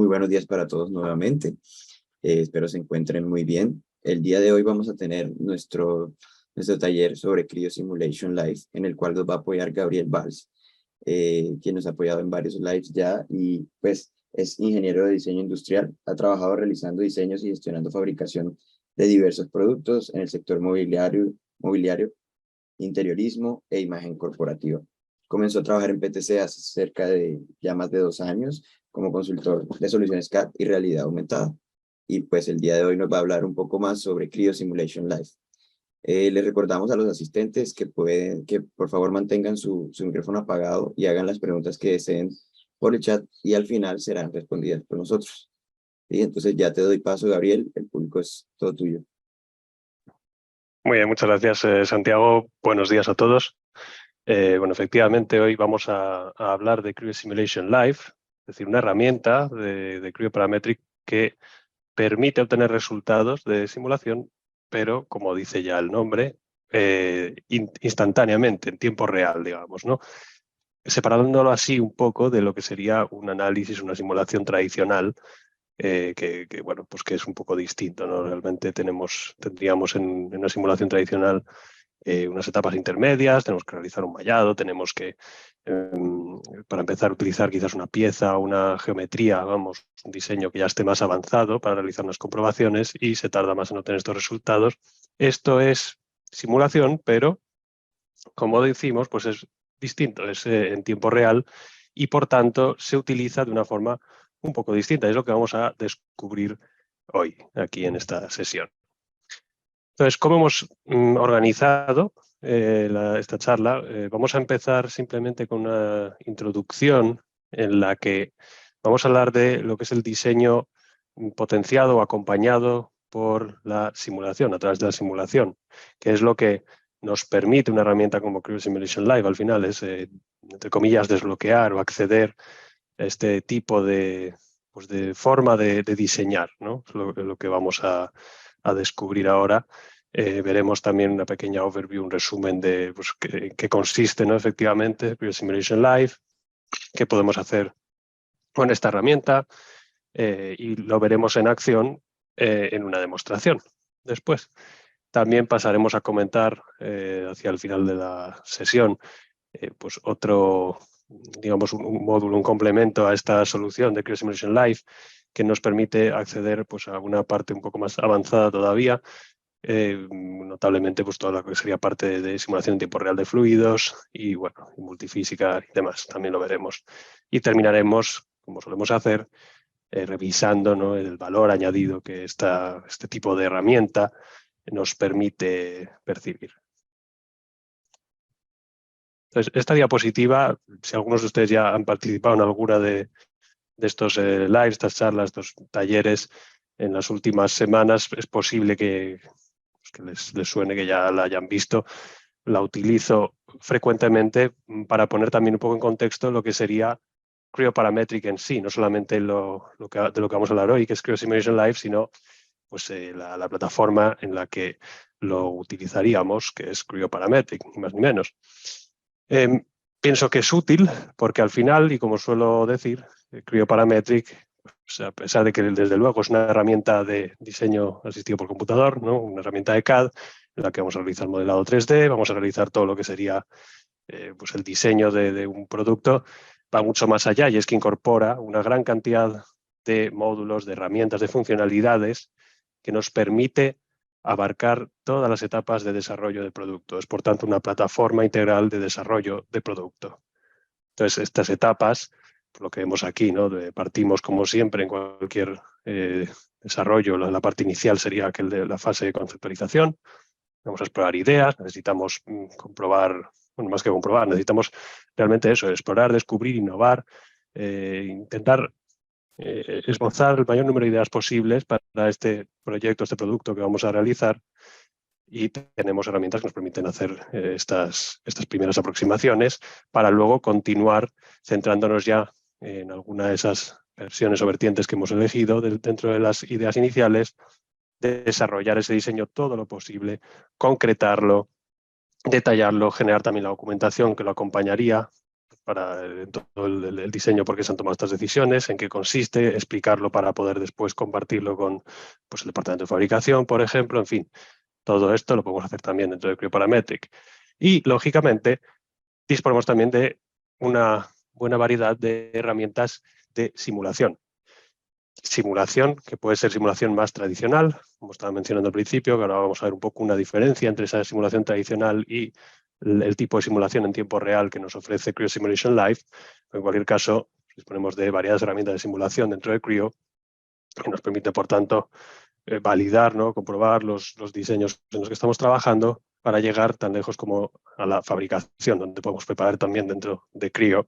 buenos días para todos nuevamente. Espero se encuentren muy bien. El día de hoy vamos a tener nuestro taller sobre Creo Simulation Live, en el cual nos va a apoyar Gabriel Valls, quien nos ha apoyado en varios lives ya y pues es ingeniero de diseño industrial. Ha trabajado realizando diseños y gestionando fabricación de diversos productos en el sector mobiliario, interiorismo e imagen corporativa. Comenzó a trabajar en PTC hace cerca de ya más de 2 años como consultor de soluciones CAD y realidad aumentada. Y pues el día de hoy nos va a hablar un poco más sobre Creo Simulation Live. Les recordamos a los asistentes que por favor mantengan su micrófono apagado y hagan las preguntas que deseen por el chat y al final serán respondidas por nosotros. Y entonces ya te doy paso, Gabriel, el público es todo tuyo. Muy bien, muchas gracias, Santiago. Buenos días a todos. Bueno, efectivamente, hoy vamos a hablar de Creo Simulation Live, es decir, una herramienta de Creo Parametric que permite obtener resultados de simulación, pero, como dice ya el nombre, instantáneamente, en tiempo real, digamos, ¿no? Separándolo así un poco de lo que sería un análisis, una simulación tradicional, bueno, pues que es un poco distinto, ¿no? Realmente tendríamos en una simulación tradicional unas etapas intermedias, tenemos que realizar un mallado, tenemos que, para empezar, utilizar quizás una pieza o una geometría, vamos, un diseño que ya esté más avanzado para realizar unas comprobaciones y se tarda más en obtener estos resultados. Esto es simulación, pero, como decimos, pues es distinto, es en tiempo real y, por tanto, se utiliza de una forma un poco distinta. Es lo que vamos a descubrir hoy, aquí en esta sesión. Entonces, ¿cómo hemos organizado esta charla? Vamos a empezar simplemente con una introducción en la que vamos a hablar de lo que es el diseño potenciado o acompañado por la simulación, a través de la simulación, que es lo que nos permite una herramienta como Creo Simulation Live. Al final es, entre comillas, desbloquear o acceder a este tipo de forma de diseñar, ¿no? Es lo que vamos a descubrir ahora. Veremos también una pequeña overview, un resumen de qué consiste, ¿no? Efectivamente, Creo Simulation Live, qué podemos hacer con esta herramienta y lo veremos en acción en una demostración después. También pasaremos a comentar hacia el final de la sesión pues otro, digamos, un módulo, un complemento a esta solución de Creo Simulation Live que nos permite acceder pues, a una parte un poco más avanzada todavía, notablemente pues, toda lo que sería parte de simulación en tiempo real de fluidos y, bueno, multifísica y demás, también lo veremos. Y terminaremos, como solemos hacer, revisando, ¿no?, el valor añadido que este tipo de herramienta nos permite percibir. Entonces, esta diapositiva, si algunos de ustedes ya han participado en alguna de estos lives, estas charlas, estos talleres en las últimas semanas, es posible que les suene, que ya la hayan visto. La utilizo frecuentemente para poner también un poco en contexto lo que sería Creo Parametric en sí, no solamente de lo que vamos a hablar hoy, que es Creo Simulation Live, sino pues, la plataforma en la que lo utilizaríamos, que es Creo Parametric, ni más ni menos. Pienso que es útil porque al final, y como suelo decir, Creo Parametric, pues, a pesar de que desde luego es una herramienta de diseño asistido por computador, ¿no?, una herramienta de CAD en la que vamos a realizar modelado 3D, vamos a realizar todo lo que sería pues el diseño de un producto, va mucho más allá y es que incorpora una gran cantidad de módulos, de herramientas, de funcionalidades que nos permite abarcar todas las etapas de desarrollo de producto. Es, por tanto, una plataforma integral de desarrollo de producto. Entonces, estas etapas, por lo que vemos aquí, ¿no?, partimos, como siempre, en cualquier desarrollo, la parte inicial sería aquel de la fase de conceptualización. Vamos a explorar ideas, necesitamos comprobar, bueno, más que comprobar, necesitamos realmente eso, explorar, descubrir, innovar, intentar esbozar el mayor número de ideas posibles para este proyecto, este producto que vamos a realizar, y tenemos herramientas que nos permiten hacer estas primeras aproximaciones para luego continuar centrándonos ya en alguna de esas versiones o vertientes que hemos elegido dentro de las ideas iniciales, de desarrollar ese diseño todo lo posible, concretarlo, detallarlo, generar también la documentación que lo acompañaría para todo el diseño, por qué se han tomado estas decisiones, en qué consiste, explicarlo para poder después compartirlo con pues, el departamento de fabricación, por ejemplo, en fin. Todo esto lo podemos hacer también dentro de Cryoparametric. Y, lógicamente, disponemos también de una buena variedad de herramientas de simulación. Simulación, que puede ser simulación más tradicional, como estaba mencionando al principio, que ahora vamos a ver un poco una diferencia entre esa simulación tradicional y el tipo de simulación en tiempo real que nos ofrece Creo Simulation Live. En cualquier caso, disponemos de varias herramientas de simulación dentro de Creo, que nos permite, por tanto, validar, ¿no? Comprobar los diseños en los que estamos trabajando para llegar tan lejos como a la fabricación, donde podemos preparar también dentro de Creo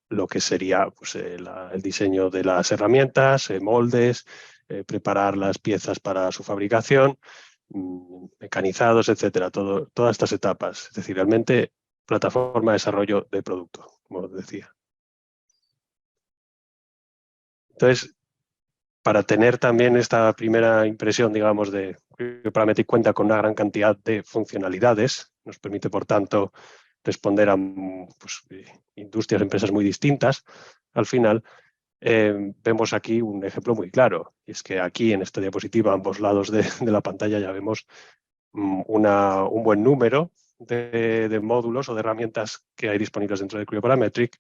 lo que sería pues, el diseño de las herramientas, moldes, preparar las piezas para su fabricación, mecanizados, etcétera, todas estas etapas. Es decir, realmente plataforma de desarrollo de producto, como os decía. Entonces, para tener también esta primera impresión, digamos, de Cryoparametric cuenta con una gran cantidad de funcionalidades, nos permite, por tanto, responder a pues, industrias, empresas muy distintas. Al final, vemos aquí un ejemplo muy claro, y es que aquí en esta diapositiva, a ambos lados de la pantalla, ya vemos un buen número de módulos o de herramientas que hay disponibles dentro de Cryoparametric.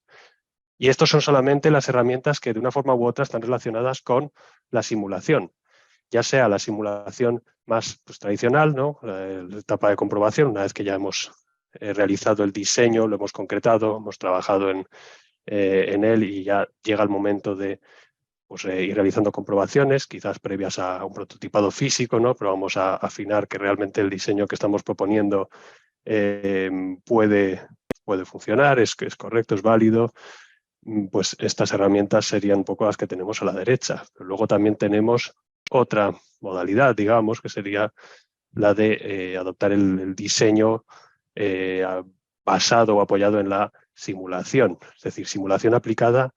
Y estos son solamente las herramientas que de una forma u otra están relacionadas con la simulación, ya sea la simulación más pues, tradicional, ¿no? La etapa de comprobación, una vez que ya hemos realizado el diseño, lo hemos concretado, hemos trabajado en él y ya llega el momento de pues, ir realizando comprobaciones, quizás previas a un prototipado físico, ¿no? Pero vamos a afinar que realmente el diseño que estamos proponiendo puede funcionar, es correcto, es válido. Pues estas herramientas serían un poco las que tenemos a la derecha. Pero luego también tenemos otra modalidad, digamos, que sería la de adoptar el diseño basado o apoyado en la simulación, es decir, simulación aplicada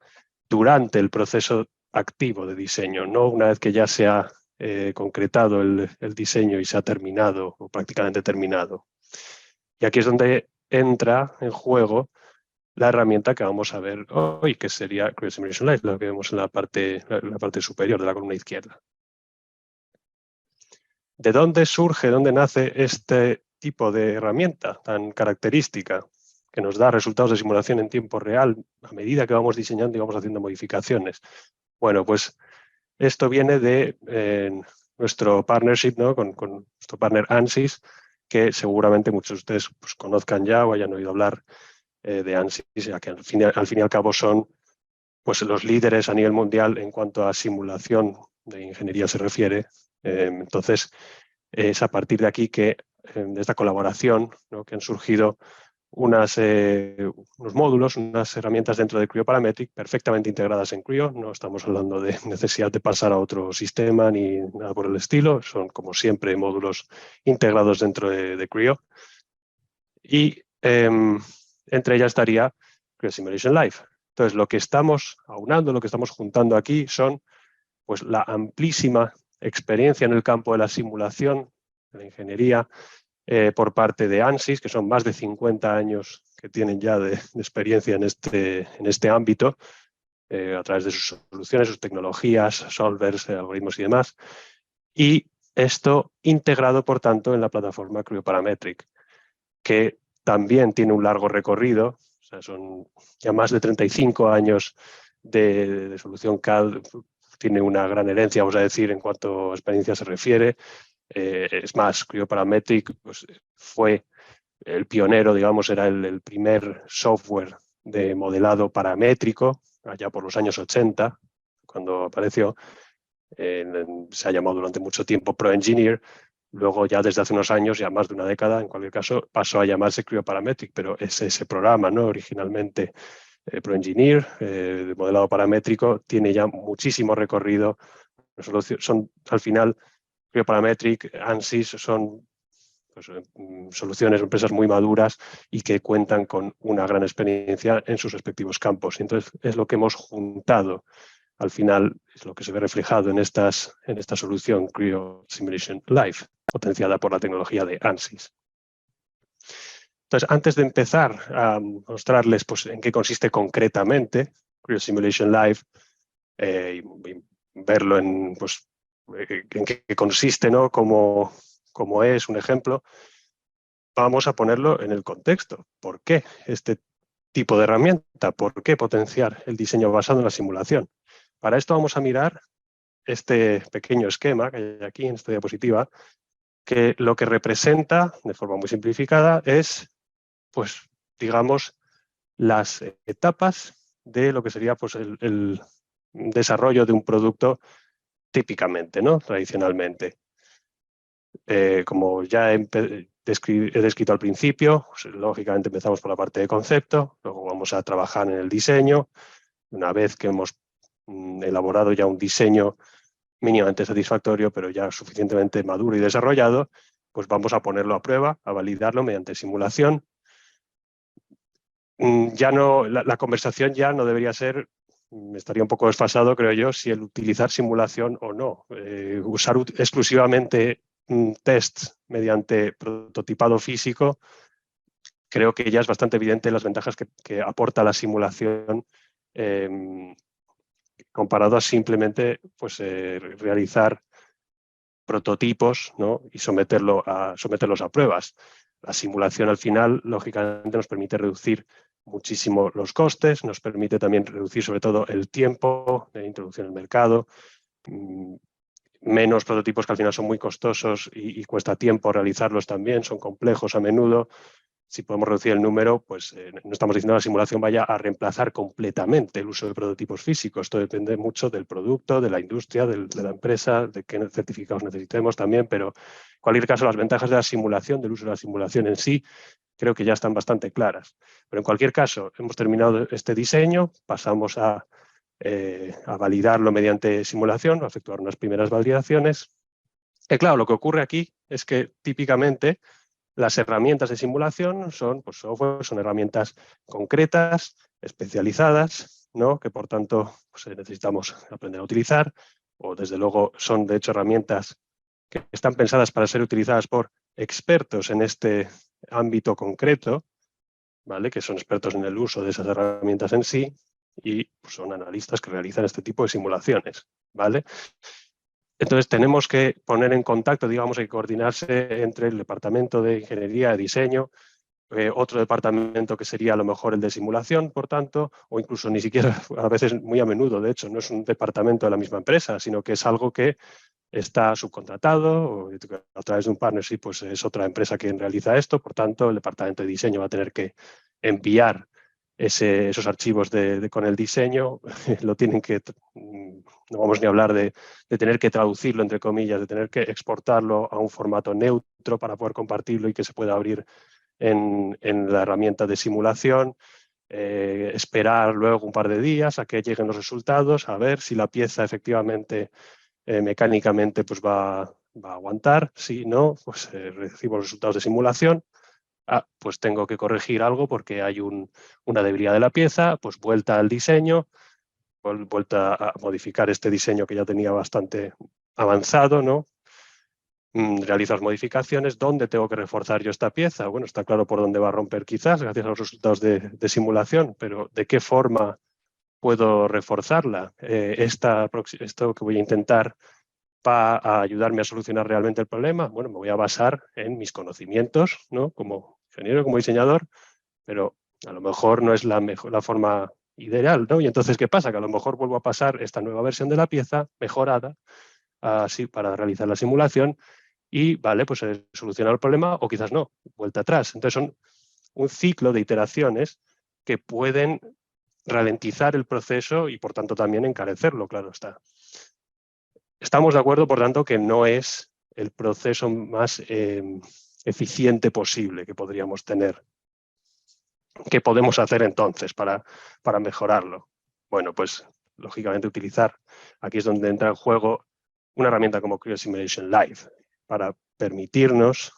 durante el proceso activo de diseño, no una vez que ya se ha concretado el diseño y se ha terminado o prácticamente terminado. Y aquí es donde entra en juego la herramienta que vamos a ver hoy, que sería Creo Simulation Live, lo que vemos en la parte superior de la columna izquierda. ¿De dónde surge, dónde nace este tipo de herramienta tan característica que nos da resultados de simulación en tiempo real a medida que vamos diseñando y vamos haciendo modificaciones? Bueno, pues esto viene de nuestro partnership, ¿no? con nuestro partner ANSYS, que seguramente muchos de ustedes pues, conozcan ya o hayan oído hablar de ANSYS, ya que al fin y al cabo son pues, los líderes a nivel mundial en cuanto a simulación de ingeniería se refiere. Entonces, es a partir de aquí que, de esta colaboración, ¿no? que han surgido unos módulos, unas herramientas dentro de Cryoparametric perfectamente integradas en Creo. No estamos hablando de necesidad de pasar a otro sistema ni nada por el estilo. Son, como siempre, módulos integrados dentro de Creo. Y entre ellas estaría Creo Simulation Live. Entonces, lo que estamos aunando, lo que estamos juntando aquí son pues, la amplísima experiencia en el campo de la simulación, de la ingeniería, por parte de ANSYS, que son más de 50 años que tienen ya de experiencia en este ámbito, a través de sus soluciones, sus tecnologías, solvers, algoritmos y demás. Y esto integrado, por tanto, en la plataforma Cryoparametric, que también tiene un largo recorrido, o sea, son ya más de 35 años de solución CAD, tiene una gran herencia, vamos a decir, en cuanto a experiencia se refiere. Es más, Cryoparametric pues, fue el pionero, digamos, era el primer software de modelado paramétrico, allá por los años 80, cuando apareció. Se ha llamado durante mucho tiempo ProEngineer. Luego, ya desde hace unos años, ya más de una década, en cualquier caso, pasó a llamarse Cryoparametric, pero es ese programa, ¿no? Originalmente ProEngineer, de modelado paramétrico, tiene ya muchísimo recorrido. Son, al final, Cryoparametric, ANSYS, son pues, soluciones, empresas muy maduras y que cuentan con una gran experiencia en sus respectivos campos. Y entonces, es lo que hemos juntado. Al final, es lo que se ve reflejado en esta solución Creo Simulation Live, potenciada por la tecnología de ANSYS. Entonces, antes de empezar a mostrarles pues, en qué consiste concretamente Creo Simulation Live, y verlo en, pues, en qué consiste, ¿no? Cómo es un ejemplo, vamos a ponerlo en el contexto. ¿Por qué este tipo de herramienta? ¿Por qué potenciar el diseño basado en la simulación? Para esto vamos a mirar este pequeño esquema que hay aquí en esta diapositiva, que lo que representa, de forma muy simplificada, es, pues, digamos, las etapas de lo que sería pues, el desarrollo de un producto típicamente, ¿no? Tradicionalmente. Como ya he descrito al principio, pues, lógicamente empezamos por la parte de concepto, luego vamos a trabajar en el diseño. Una vez que hemos elaborado ya un diseño mínimamente satisfactorio, pero ya suficientemente maduro y desarrollado, pues vamos a ponerlo a prueba, a validarlo mediante simulación. Ya no, la conversación ya no debería ser, estaría un poco desfasado, creo yo, si el utilizar simulación o no. Usar exclusivamente tests mediante prototipado físico, creo que ya es bastante evidente las ventajas que aporta la simulación comparado a simplemente pues, realizar prototipos, ¿no? Y someterlos a pruebas. La simulación al final, lógicamente, nos permite reducir muchísimo los costes, nos permite también reducir sobre todo el tiempo de introducción al mercado, menos prototipos que al final son muy costosos y cuesta tiempo realizarlos también, son complejos a menudo. Si podemos reducir el número, pues no estamos diciendo que la simulación vaya a reemplazar completamente el uso de prototipos físicos. Esto depende mucho del producto, de la industria, de la empresa, de qué certificados necesitemos también, pero en cualquier caso las ventajas de la simulación, del uso de la simulación en sí, creo que ya están bastante claras. Pero en cualquier caso, hemos terminado este diseño, pasamos a validarlo mediante simulación, a efectuar unas primeras validaciones. Y claro, lo que ocurre aquí es que típicamente las herramientas de simulación son, pues, software, son herramientas concretas, especializadas, ¿no? Que por tanto pues, necesitamos aprender a utilizar, o desde luego son de hecho herramientas que están pensadas para ser utilizadas por expertos en este ámbito concreto, ¿vale? Que son expertos en el uso de esas herramientas en sí y pues, son analistas que realizan este tipo de simulaciones, ¿vale? Entonces tenemos que poner en contacto, digamos, hay que coordinarse entre el departamento de ingeniería, de diseño, otro departamento que sería a lo mejor el de simulación, por tanto, o incluso ni siquiera, a veces muy a menudo, de hecho, no es un departamento de la misma empresa, sino que es algo que está subcontratado o a través de un partnership, pues es otra empresa quien realiza esto, por tanto, el departamento de diseño va a tener que enviar esos archivos con el diseño, lo tienen que, no vamos ni a hablar de tener que traducirlo, entre comillas, de tener que exportarlo a un formato neutro para poder compartirlo y que se pueda abrir en la herramienta de simulación, esperar luego un par de días a que lleguen los resultados, a ver si la pieza efectivamente mecánicamente pues va a aguantar, si no, pues recibo los resultados de simulación. Pues tengo que corregir algo porque hay una debilidad de la pieza, pues vuelta al diseño, vuelta a modificar este diseño que ya tenía bastante avanzado, ¿no? Realizo las modificaciones. ¿Dónde tengo que reforzar yo esta pieza? Bueno, está claro por dónde va a romper quizás, gracias a los resultados de simulación, pero ¿de qué forma puedo reforzarla? Esto que voy a intentar va a ayudarme a solucionar realmente el problema. Bueno, me voy a basar en mis conocimientos, ¿no? Como ingeniero, como diseñador, pero a lo mejor no es la forma ideal, ¿no? Y entonces, ¿qué pasa? Que a lo mejor vuelvo a pasar esta nueva versión de la pieza mejorada así para realizar la simulación y, vale, pues solucionar el problema o quizás no, vuelta atrás. Entonces son un ciclo de iteraciones que pueden ralentizar el proceso y, por tanto, también encarecerlo, claro está. Estamos de acuerdo, por tanto, que no es el proceso más eficiente posible que podríamos tener. ¿Qué podemos hacer entonces para mejorarlo? Bueno, pues lógicamente utilizar, aquí es donde entra en juego una herramienta como Creo Simulation Live para permitirnos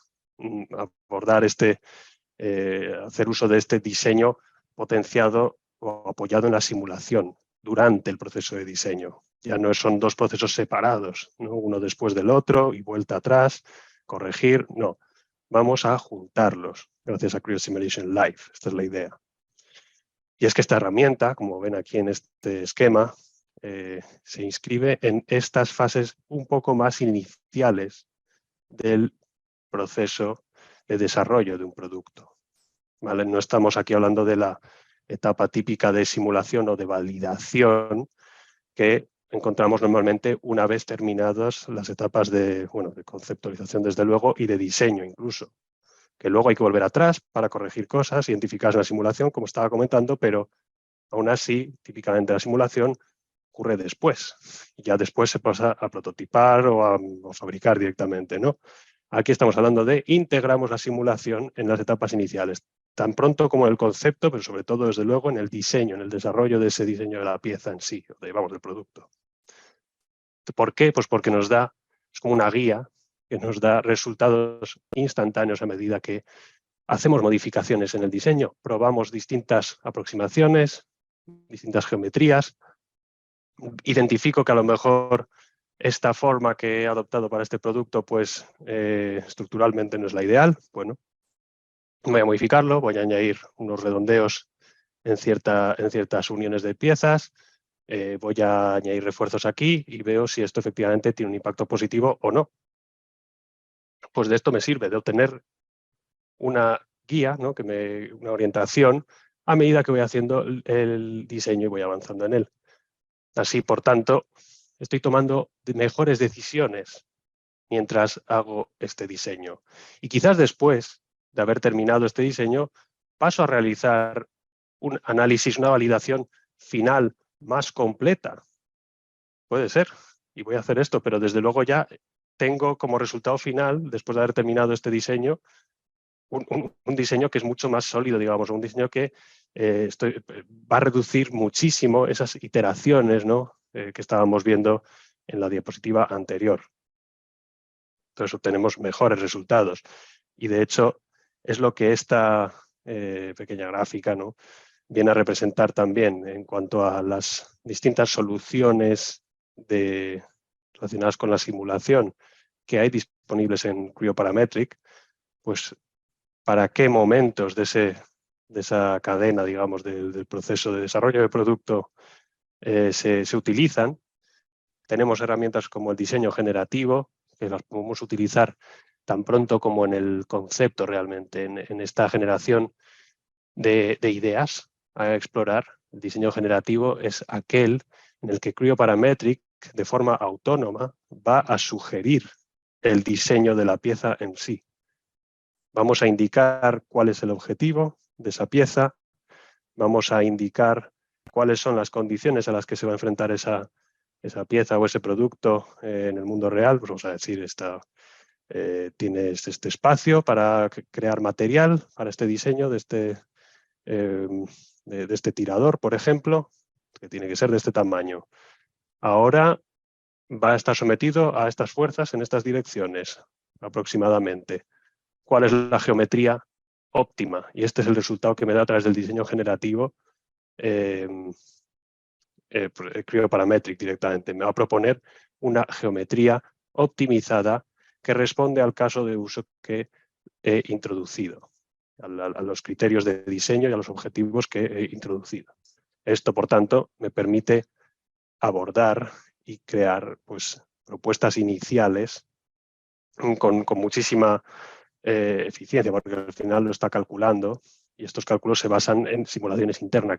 abordar hacer uso de este diseño potenciado o apoyado en la simulación durante el proceso de diseño. Ya no son dos procesos separados, ¿no? Uno después del otro y vuelta atrás, corregir, no. vamos a juntarlos gracias a Creo Simulation Live. Esta es la idea. Y es que esta herramienta, como ven aquí en este esquema, se inscribe en estas fases un poco más iniciales del proceso de desarrollo de un producto. ¿Vale? No estamos aquí hablando de la etapa típica de simulación o de validación que encontramos normalmente una vez terminadas las etapas de conceptualización, desde luego, y de diseño incluso, que luego hay que volver atrás para corregir cosas, identificar la simulación, como estaba comentando, pero aún así, típicamente la simulación ocurre después. Y ya después se pasa a prototipar o a fabricar directamente, ¿no? Aquí estamos hablando de integramos la simulación en las etapas iniciales, tan pronto como el concepto, pero sobre todo, desde luego, en el diseño, en el desarrollo de ese diseño de la pieza en sí, del producto. ¿Por qué? Pues porque nos da, es como una guía que nos da resultados instantáneos a medida que hacemos modificaciones en el diseño, probamos distintas aproximaciones, distintas geometrías, identifico que a lo mejor esta forma que he adoptado para este producto, pues estructuralmente no es la ideal. Bueno, voy a modificarlo, voy a añadir unos redondeos en ciertas uniones de piezas, voy a añadir refuerzos aquí y veo si esto efectivamente tiene un impacto positivo o no. Pues de esto me sirve, de obtener una guía, ¿no? Una orientación a medida que voy haciendo el diseño y voy avanzando en él. Así, por tanto, estoy tomando mejores decisiones mientras hago este diseño. Y quizás después de haber terminado este diseño, paso a realizar un análisis, una validación final más completa. Puede ser, y voy a hacer esto, pero desde luego ya tengo como resultado final, después de haber terminado este diseño, un diseño que es mucho más sólido, digamos, un diseño que va a reducir muchísimo esas iteraciones, ¿no? Que estábamos viendo en la diapositiva anterior. Entonces obtenemos mejores resultados. Y de hecho es lo que esta pequeña gráfica, ¿no?, viene a representar también en cuanto a las distintas soluciones relacionadas con la simulación que hay disponibles en Creo Parametric, pues para qué momentos de esa cadena, digamos, del proceso de desarrollo de producto se utilizan. Tenemos herramientas como el diseño generativo, que las podemos utilizar tan pronto como en el concepto realmente, en esta generación de ideas a explorar. El diseño generativo es aquel en el que Creo Parametric, de forma autónoma, va a sugerir el diseño de la pieza en sí. Vamos a indicar cuál es el objetivo de esa pieza, vamos a indicar cuáles son las condiciones a las que se va a enfrentar esa pieza o ese producto en el mundo real. Pues vamos a decir, tienes este espacio para crear material para este diseño de este tirador, por ejemplo, que tiene que ser de este tamaño. Ahora va a estar sometido a estas fuerzas en estas direcciones, aproximadamente. ¿Cuál es la geometría óptima? Y este es el resultado que me da a través del diseño generativo Creo Parametric directamente. Me va a proponer una geometría optimizada que responde al caso de uso que he introducido, a los criterios de diseño y a los objetivos que he introducido. Esto, por tanto, me permite abordar y crear, pues, propuestas iniciales con muchísima eficiencia, porque al final lo está calculando y estos cálculos se basan en simulaciones internas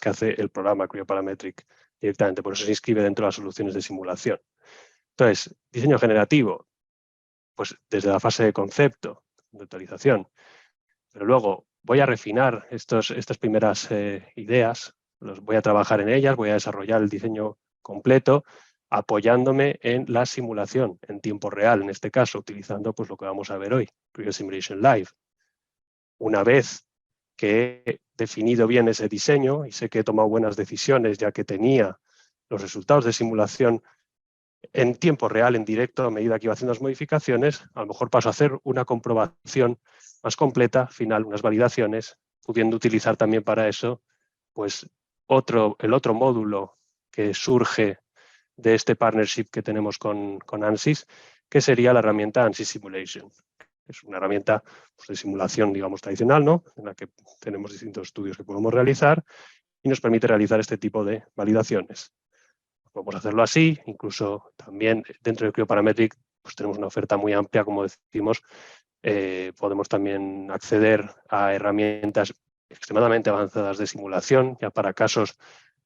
que hace el programa Creo Parametric directamente, por eso se inscribe dentro de las soluciones de simulación. Entonces, diseño generativo, pues desde la fase de concepto, de autorización, pero luego voy a refinar estas primeras ideas, voy a trabajar en ellas, voy a desarrollar el diseño completo, apoyándome en la simulación en tiempo real, en este caso, utilizando pues lo que vamos a ver hoy, Creo Simulation Live. Una vez que he definido bien ese diseño y sé que he tomado buenas decisiones, ya que tenía los resultados de simulación en tiempo real, en directo, a medida que iba haciendo las modificaciones, a lo mejor paso a hacer una comprobación más completa, final, unas validaciones, pudiendo utilizar también para eso pues el otro módulo que surge de este partnership que tenemos con ANSYS, que sería la herramienta ANSYS Simulation, Es una herramienta pues, de simulación, digamos, tradicional, ¿no? En la que tenemos distintos estudios que podemos realizar y nos permite realizar este tipo de validaciones. Podemos hacerlo así, incluso también dentro de CryoParametric pues tenemos una oferta muy amplia, como decimos, podemos también acceder a herramientas extremadamente avanzadas de simulación, ya para casos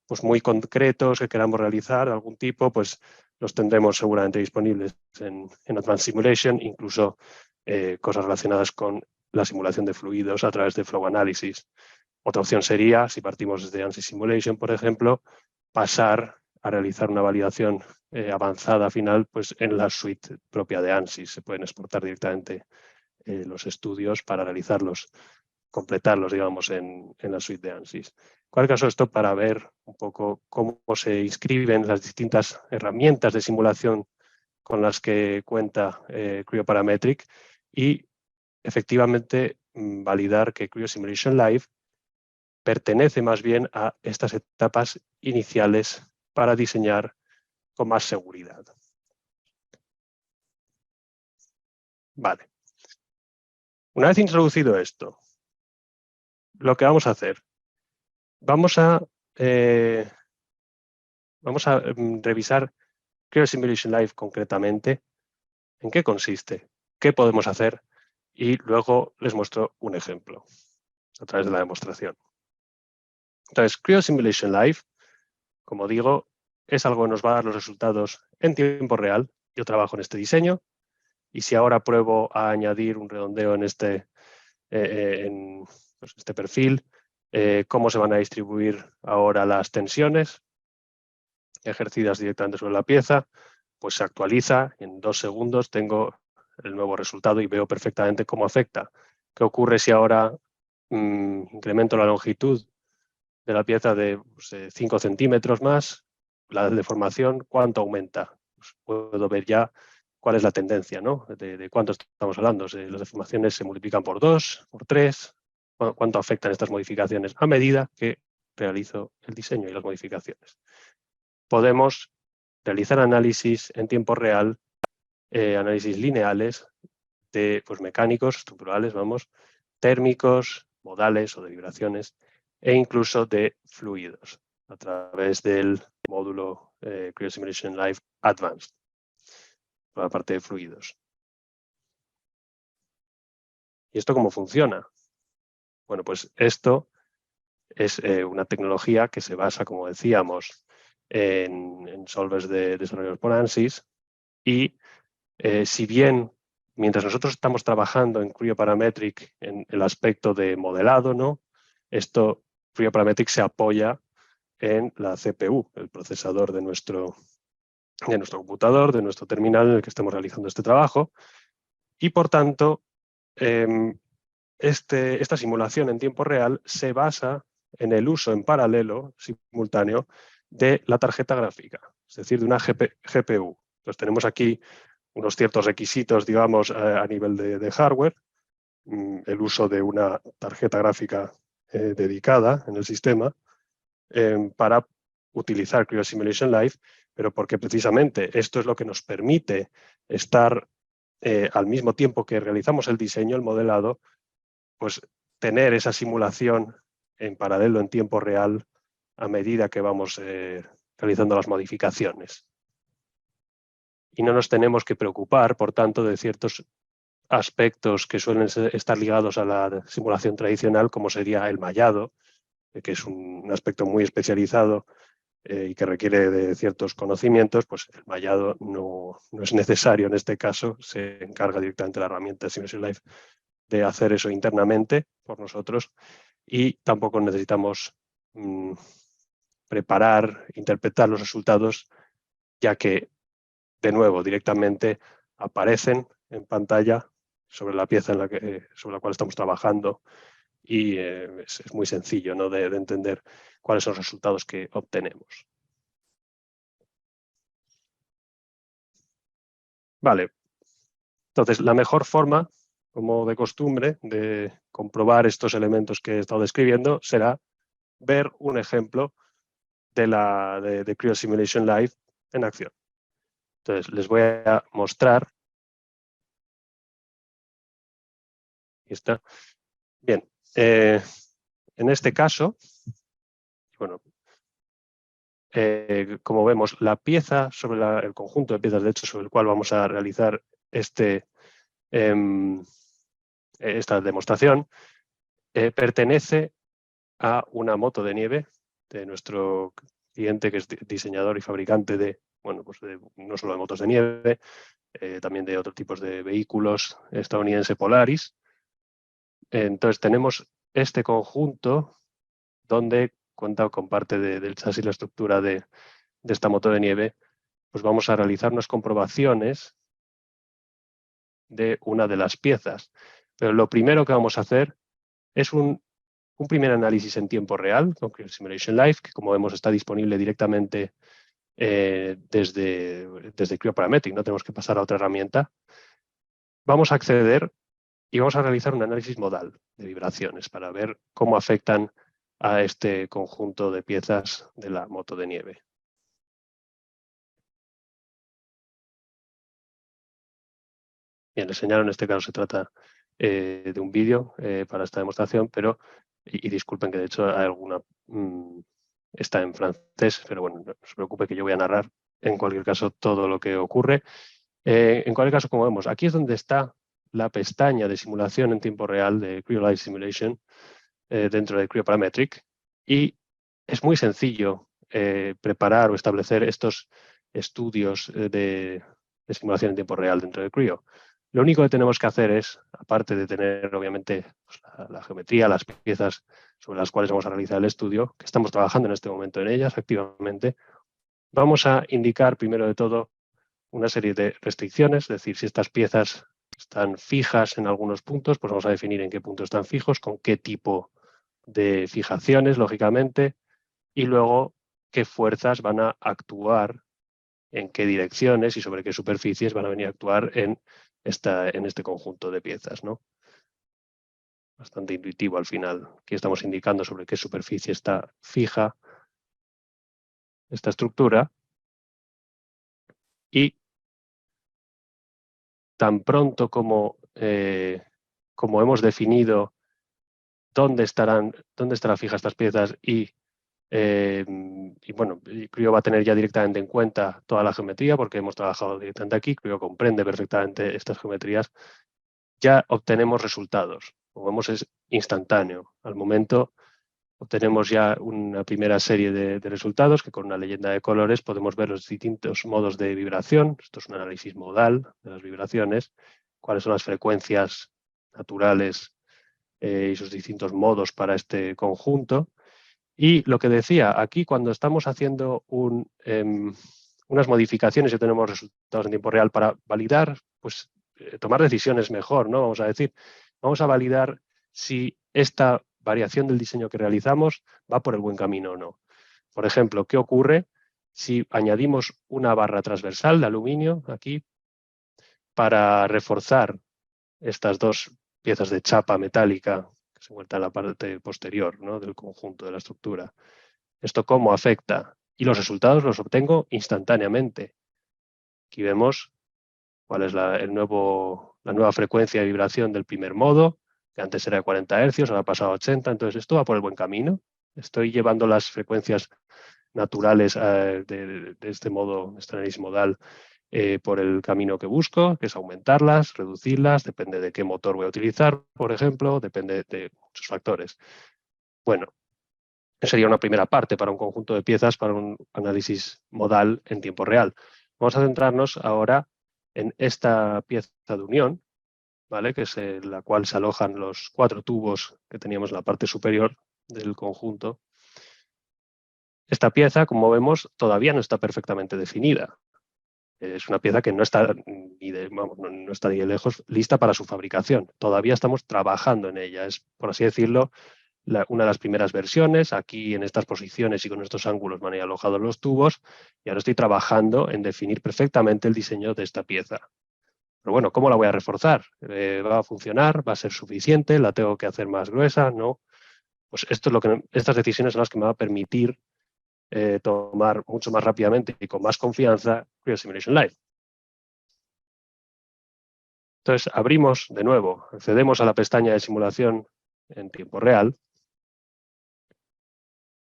pues, muy concretos que queramos realizar de algún tipo, pues los tendremos seguramente disponibles en Advanced Simulation, incluso cosas relacionadas con la simulación de fluidos a través de Flow Analysis. Otra opción sería, si partimos desde ANSYS Simulation, por ejemplo, pasar a realizar una validación avanzada final pues, en la suite propia de ANSYS. Se pueden exportar directamente los estudios para realizarlos, completarlos, digamos, en la suite de ANSYS. En cualquier caso, esto para ver un poco cómo se inscriben las distintas herramientas de simulación con las que cuenta CryoParametric y efectivamente validar que Cryo Simulation Live pertenece más bien a estas etapas iniciales para diseñar con más seguridad. Vale. Una vez introducido esto, lo que vamos a hacer, vamos a revisar Cryo Simulation Live concretamente, en qué consiste, qué podemos hacer y luego les muestro un ejemplo a través de la demostración. Entonces, Cryo Simulation Live, como digo, es algo que nos va a dar los resultados en tiempo real. Yo trabajo en este diseño y si ahora pruebo a añadir un redondeo en este perfil, cómo se van a distribuir ahora las tensiones ejercidas directamente sobre la pieza, pues se actualiza, en 2 segundos tengo el nuevo resultado y veo perfectamente cómo afecta. ¿Qué ocurre si ahora incremento la longitud de la pieza de 5 centímetros más? La deformación, ¿cuánto aumenta? Pues puedo ver ya cuál es la tendencia, ¿no? De cuánto estamos hablando. Si las deformaciones se multiplican por 2, por 3, cuánto afectan estas modificaciones a medida que realizo el diseño y las modificaciones. Podemos realizar análisis en tiempo real, análisis lineales de pues, mecánicos, estructurales, vamos, térmicos, modales o de vibraciones e incluso de fluidos a través del módulo Cryo Simulation Live Advanced, por la parte de fluidos. ¿Y esto cómo funciona? Bueno, pues esto es una tecnología que se basa, como decíamos, en solvers desarrollados por ANSYS y si bien mientras nosotros estamos trabajando en CryoParametric en el aspecto de modelado, ¿no? Esto, CryoParametric se apoya en la CPU, el procesador de nuestro computador, de nuestro terminal en el que estemos realizando este trabajo. Y por tanto, esta simulación en tiempo real se basa en el uso en paralelo, simultáneo, de la tarjeta gráfica, es decir, de una GPU. Entonces tenemos aquí unos ciertos requisitos, digamos, a nivel de hardware, el uso de una tarjeta gráfica dedicada en el sistema para utilizar Cryo Simulation Live, pero porque precisamente esto es lo que nos permite estar al mismo tiempo que realizamos el diseño, el modelado, pues tener esa simulación en paralelo, en tiempo real, a medida que vamos realizando las modificaciones. Y no nos tenemos que preocupar, por tanto, de ciertos aspectos que suelen estar ligados a la simulación tradicional, como sería el mallado, que es un aspecto muy especializado y que requiere de ciertos conocimientos. Pues el mallado no es necesario en este caso, se encarga directamente la herramienta Simulation Live de hacer eso internamente por nosotros y tampoco necesitamos preparar, interpretar los resultados, ya que, de nuevo, directamente aparecen en pantalla sobre la pieza sobre la cual estamos trabajando y es muy sencillo, ¿no? de entender cuáles son los resultados que obtenemos. Vale. Entonces, la mejor forma, como de costumbre, de comprobar estos elementos que he estado describiendo será ver un ejemplo de Cryo Simulation Live en acción. Entonces, les voy a mostrar Aquí está. Bien, en este caso, bueno, como vemos, la pieza sobre el conjunto de piezas de hecho sobre el cual vamos a realizar esta demostración pertenece a una moto de nieve de nuestro cliente, que es diseñador y fabricante de, bueno, pues no solo de motos de nieve, también de otros tipos de vehículos, estadounidense Polaris. Entonces tenemos este conjunto donde cuenta con parte del chasis, la estructura de esta moto de nieve. Pues vamos a realizar unas comprobaciones de una de las piezas. Pero lo primero que vamos a hacer es un primer análisis en tiempo real con Creo Simulation Live, que como vemos está disponible directamente desde Creo Parametric, no tenemos que pasar a otra herramienta. Vamos a acceder y vamos a realizar un análisis modal de vibraciones para ver cómo afectan a este conjunto de piezas de la moto de nieve. Bien, les señalo, en este caso se trata de un vídeo para esta demostración, pero, y disculpen que de hecho hay alguna, está en francés, pero bueno, no se preocupe que yo voy a narrar en cualquier caso todo lo que ocurre. En cualquier caso, como vemos, aquí es donde está la pestaña de simulación en tiempo real de Creo Live Simulation dentro de Creo Parametric, y es muy sencillo preparar o establecer estos estudios de simulación en tiempo real dentro de Creo. Lo único que tenemos que hacer es, aparte de tener obviamente pues, la geometría, las piezas sobre las cuales vamos a realizar el estudio, que estamos trabajando en este momento en ellas activamente, vamos a indicar primero de todo una serie de restricciones, es decir, si estas piezas están fijas en algunos puntos, pues vamos a definir en qué puntos están fijos, con qué tipo de fijaciones, lógicamente, y luego qué fuerzas van a actuar en qué direcciones y sobre qué superficies van a venir a actuar en este conjunto de piezas, ¿no? Bastante intuitivo al final. Aquí estamos indicando sobre qué superficie está fija esta estructura y tan pronto como hemos definido dónde estarán fijas estas piezas y bueno, Creo va a tener ya directamente en cuenta toda la geometría porque hemos trabajado directamente aquí, Creo comprende perfectamente estas geometrías, ya obtenemos resultados. Como vemos, es instantáneo. Al momento obtenemos ya una primera serie de resultados que con una leyenda de colores podemos ver los distintos modos de vibración. Esto es un análisis modal de las vibraciones, cuáles son las frecuencias naturales y sus distintos modos para este conjunto. Y lo que decía, aquí cuando estamos haciendo unas modificaciones y tenemos resultados en tiempo real para validar, pues tomar decisiones mejor, ¿no? Vamos a decir, vamos a validar si esta variación del diseño que realizamos va por el buen camino o no. Por ejemplo, ¿qué ocurre si añadimos una barra transversal de aluminio aquí para reforzar estas dos piezas de chapa metálica que se encuentran en la parte posterior, ¿no?, del conjunto de la estructura? ¿Esto cómo afecta? Y los resultados los obtengo instantáneamente. Aquí vemos cuál es la nueva frecuencia de vibración del primer modo, que antes era de 40 Hz, ahora ha pasado a 80, entonces esto va por el buen camino. Estoy llevando las frecuencias naturales de este modo, este análisis modal, por el camino que busco, que es aumentarlas, reducirlas, depende de qué motor voy a utilizar, por ejemplo, depende de muchos factores. Bueno, sería una primera parte para un conjunto de piezas para un análisis modal en tiempo real. Vamos a centrarnos ahora en esta pieza de unión, ¿vale?, que es la cual se alojan los 4 tubos que teníamos en la parte superior del conjunto. Esta pieza, como vemos, todavía no está perfectamente definida. Es una pieza que no está no está ni de lejos lista para su fabricación. Todavía estamos trabajando en ella. Es, por así decirlo, una de las primeras versiones. Aquí en estas posiciones y con estos ángulos me han alojado los tubos y ahora estoy trabajando en definir perfectamente el diseño de esta pieza. Pero bueno, ¿cómo la voy a reforzar? ¿Va a funcionar? ¿Va a ser suficiente? ¿La tengo que hacer más gruesa? ¿No? Pues estas decisiones son las que me van a permitir tomar mucho más rápidamente y con más confianza Creo Simulation Live. Entonces, abrimos de nuevo, accedemos a la pestaña de simulación en tiempo real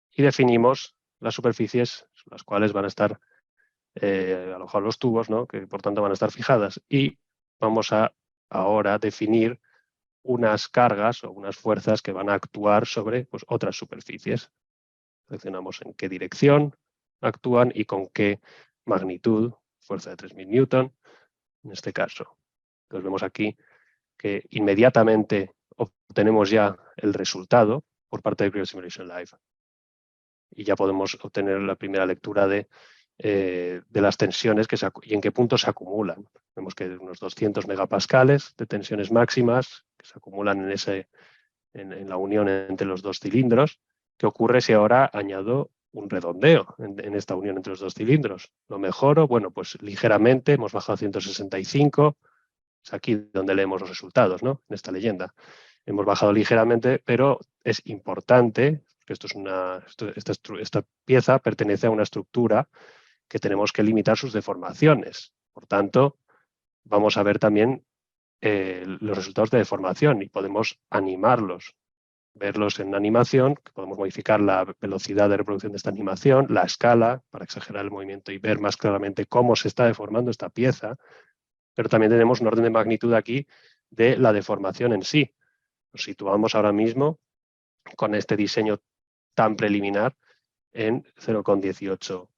y definimos las superficies, las cuales van a estar alojados los tubos, ¿no? Que por tanto van a estar fijadas. Y vamos a ahora definir unas cargas o unas fuerzas que van a actuar sobre pues, otras superficies. Seleccionamos en qué dirección actúan y con qué magnitud, fuerza de 3000 newton, en este caso. Entonces vemos aquí que inmediatamente obtenemos ya el resultado por parte de Creo Simulation Live. Y ya podemos obtener la primera lectura de las tensiones y en qué punto se acumulan. Vemos que hay unos 200 megapascales de tensiones máximas que se acumulan en la unión entre los dos cilindros. ¿Qué ocurre si ahora añado un redondeo en esta unión entre los dos cilindros? ¿Lo mejoro? Bueno, pues ligeramente, hemos bajado a 165. Es aquí donde leemos los resultados, ¿no? En esta leyenda. Hemos bajado ligeramente, pero es importante, que esta pieza pertenece a una estructura que tenemos que limitar sus deformaciones. Por tanto, vamos a ver también los resultados de deformación y podemos animarlos, verlos en animación, que podemos modificar la velocidad de reproducción de esta animación, la escala para exagerar el movimiento y ver más claramente cómo se está deformando esta pieza, pero también tenemos un orden de magnitud aquí de la deformación en sí. Nos situamos ahora mismo con este diseño tan preliminar en 0,18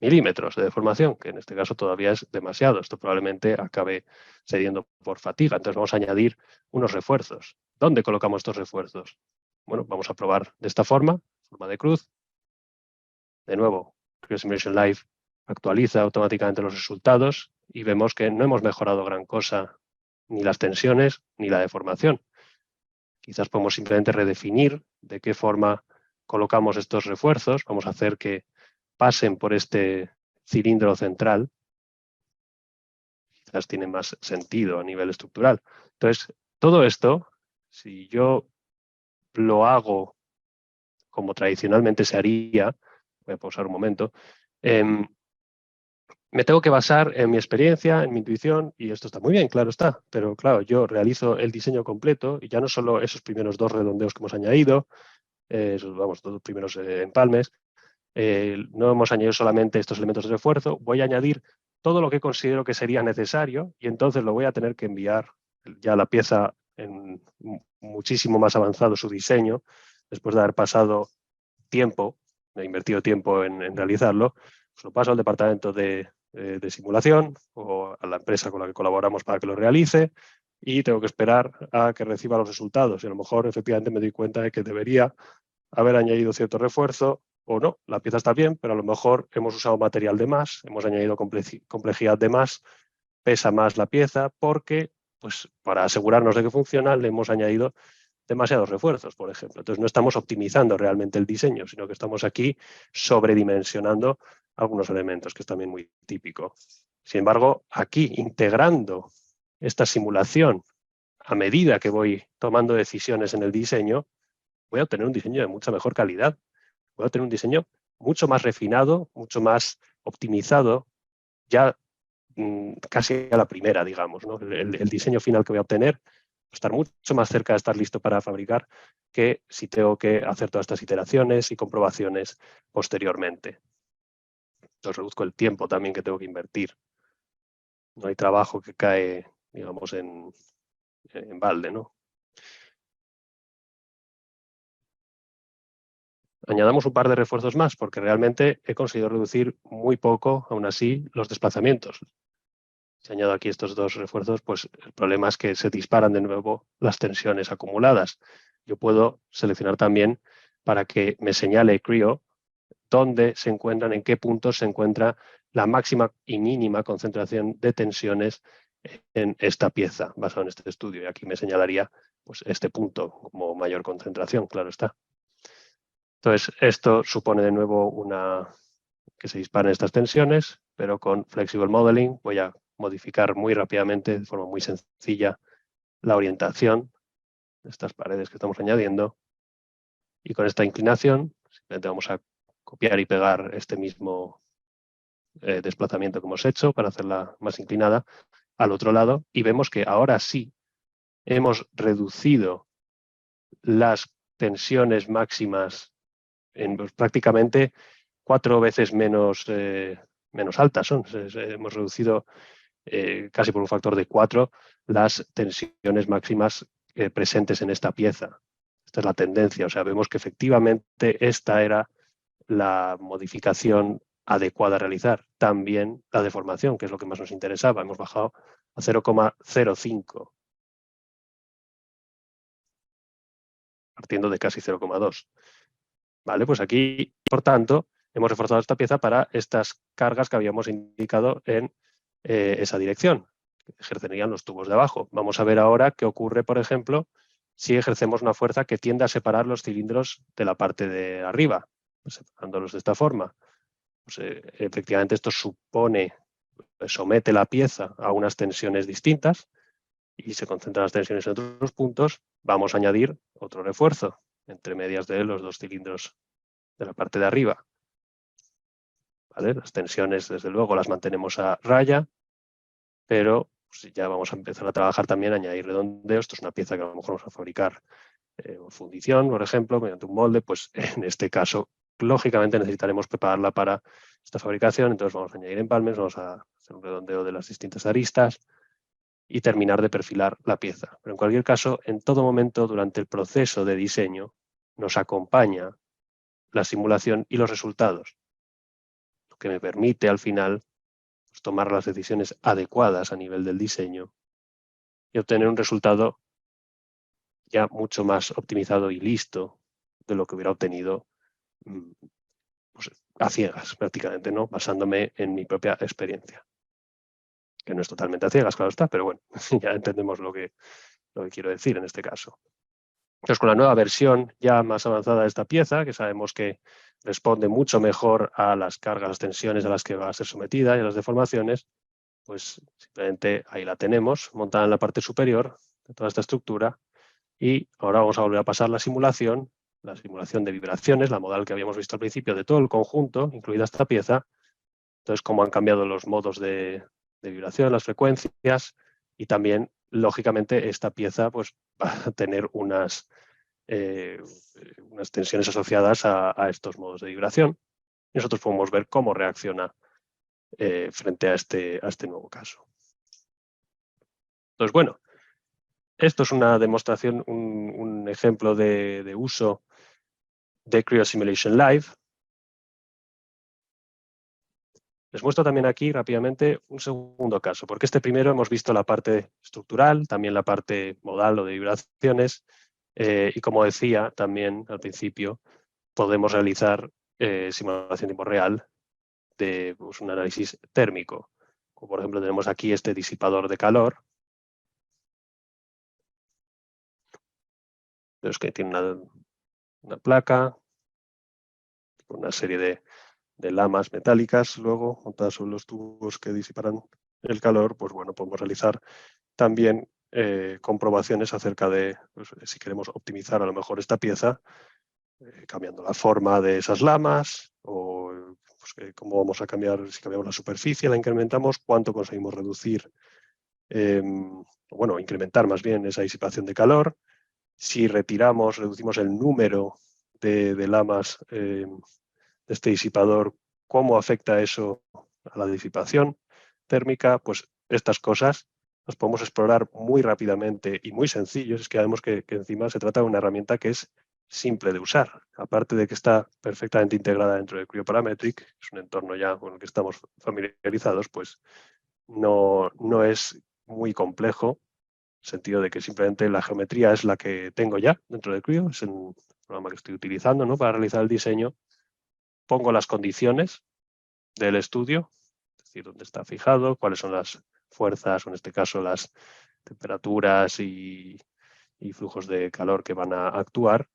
milímetros de deformación, que en este caso todavía es demasiado. Esto probablemente acabe cediendo por fatiga. Entonces vamos a añadir unos refuerzos. ¿Dónde colocamos estos refuerzos? Bueno, vamos a probar de esta forma de cruz. De nuevo, Creo Simulation Live actualiza automáticamente los resultados y vemos que no hemos mejorado gran cosa, ni las tensiones ni la deformación. Quizás podemos simplemente redefinir de qué forma colocamos estos refuerzos. Vamos a hacer que pasen por este cilindro central. Quizás tiene más sentido a nivel estructural. Entonces, todo esto, si yo lo hago como tradicionalmente se haría, voy a pausar un momento, me tengo que basar en mi experiencia, en mi intuición, y esto está muy bien, claro está, pero claro, yo realizo el diseño completo y ya no solo esos primeros dos redondeos que hemos añadido, vamos, dos primeros empalmes, no hemos añadido solamente estos elementos de refuerzo, voy a añadir todo lo que considero que sería necesario y entonces lo voy a tener que enviar ya la pieza en muchísimo más avanzado su diseño, después de haber pasado tiempo, he invertido tiempo en realizarlo, pues lo paso al departamento de simulación o a la empresa con la que colaboramos para que lo realice y tengo que esperar a que reciba los resultados y a lo mejor efectivamente me doy cuenta de que debería haber añadido cierto refuerzo o no, la pieza está bien, pero a lo mejor hemos usado material de más, hemos añadido complejidad de más, pesa más la pieza porque, pues para asegurarnos de que funciona, le hemos añadido demasiados refuerzos, por ejemplo. Entonces no estamos optimizando realmente el diseño, sino que estamos aquí sobredimensionando algunos elementos, que es también muy típico. Sin embargo, aquí integrando esta simulación a medida que voy tomando decisiones en el diseño, voy a obtener un diseño de mucha mejor calidad. Voy a obtener un diseño mucho más refinado, mucho más optimizado, ya casi a la primera, digamos, ¿no? El diseño final que voy a obtener va a estar mucho más cerca de estar listo para fabricar que si tengo que hacer todas estas iteraciones y comprobaciones posteriormente. Entonces reduzco el tiempo también que tengo que invertir. No hay trabajo que cae, digamos, en balde, ¿no? Añadamos un par de refuerzos más porque realmente he conseguido reducir muy poco, aún así, los desplazamientos. Si añado aquí estos dos refuerzos, pues el problema es que se disparan de nuevo las tensiones acumuladas. Yo puedo seleccionar también para que me señale Creo dónde se encuentran, en qué puntos se encuentra la máxima y mínima concentración de tensiones en esta pieza, basado en este estudio. Y aquí me señalaría pues, este punto como mayor concentración, claro está. Entonces, esto supone de nuevo que se disparen estas tensiones, pero con Flexible Modeling voy a modificar muy rápidamente, de forma muy sencilla, la orientación de estas paredes que estamos añadiendo. Y con esta inclinación, simplemente vamos a copiar y pegar este mismo desplazamiento que hemos hecho para hacerla más inclinada. al otro lado y vemos que ahora sí hemos reducido las tensiones máximas en pues, prácticamente 4 veces menos altas. Hemos reducido casi por un factor de 4 las tensiones máximas presentes en esta pieza. Esta es la tendencia, o sea, vemos que efectivamente esta era la modificación adecuada a realizar. También la deformación, que es lo que más nos interesaba, hemos bajado a 0,05, partiendo de casi 0,2. Vale, pues aquí, por tanto, hemos reforzado esta pieza para estas cargas que habíamos indicado en esa dirección, que ejercerían los tubos de abajo. Vamos a ver ahora qué ocurre, por ejemplo, si ejercemos una fuerza que tiende a separar los cilindros de la parte de arriba, separándolos de esta forma. Pues, efectivamente, esto somete la pieza a unas tensiones distintas y se concentran las tensiones en otros puntos. Vamos a añadir otro refuerzo entre medias de los dos cilindros de la parte de arriba. ¿Vale? Las tensiones, desde luego, las mantenemos a raya, pero pues, ya vamos a empezar a trabajar también, a añadir redondeo. Esto es una pieza que a lo mejor vamos a fabricar fundición, por ejemplo, mediante un molde. Pues en este caso, lógicamente, necesitaremos prepararla para esta fabricación. Entonces vamos a añadir empalmes, vamos a hacer un redondeo de las distintas aristas y terminar de perfilar la pieza. Pero en cualquier caso, en todo momento, durante el proceso de diseño, nos acompaña la simulación y los resultados, lo que me permite al final pues, tomar las decisiones adecuadas a nivel del diseño y obtener un resultado ya mucho más optimizado y listo de lo que hubiera obtenido pues, a ciegas prácticamente, ¿no? Basándome en mi propia experiencia. Que no es totalmente a ciegas, claro está, pero bueno, ya entendemos lo que quiero decir en este caso. Entonces, con la nueva versión ya más avanzada de esta pieza, que sabemos que responde mucho mejor a las cargas, las tensiones a las que va a ser sometida y a las deformaciones, pues simplemente ahí la tenemos, montada en la parte superior de toda esta estructura. Y ahora vamos a volver a pasar la simulación de vibraciones, la modal que habíamos visto al principio de todo el conjunto, incluida esta pieza. Entonces, cómo han cambiado los modos de vibración, las frecuencias, y también, lógicamente, esta pieza pues, va a tener unas tensiones asociadas a estos modos de vibración. Y nosotros podemos ver cómo reacciona frente a este nuevo caso. Entonces, bueno, esto es una demostración, un ejemplo de uso de Creo Simulation Live. Les muestro también aquí rápidamente un segundo caso, porque este primero hemos visto la parte estructural, también la parte modal o de vibraciones, y como decía también al principio, podemos realizar simulación en tiempo real de pues, un análisis térmico. Como por ejemplo tenemos aquí este disipador de calor, es que tiene una placa, una serie de lamas metálicas luego montadas sobre los tubos que disiparán el calor. Pues bueno, podemos realizar también comprobaciones acerca de pues, si queremos optimizar a lo mejor esta pieza, cambiando la forma de esas lamas o pues, cómo vamos a cambiar, si cambiamos la superficie, la incrementamos, cuánto conseguimos reducir, bueno, incrementar más bien esa disipación de calor. Si reducimos el número de lamas de este disipador, cómo afecta eso a la disipación térmica, pues estas cosas las podemos explorar muy rápidamente y muy sencillos. Es que vemos que encima se trata de una herramienta que es simple de usar. Aparte de que está perfectamente integrada dentro de Creo Parametric, es un entorno ya con el que estamos familiarizados, pues no es muy complejo, en el sentido de que simplemente la geometría es la que tengo ya dentro de Creo, es el programa que estoy utilizando, ¿no?, para realizar el diseño. Pongo las condiciones del estudio, es decir, dónde está fijado, cuáles son las fuerzas, o en este caso las temperaturas y flujos de calor que van a actuar,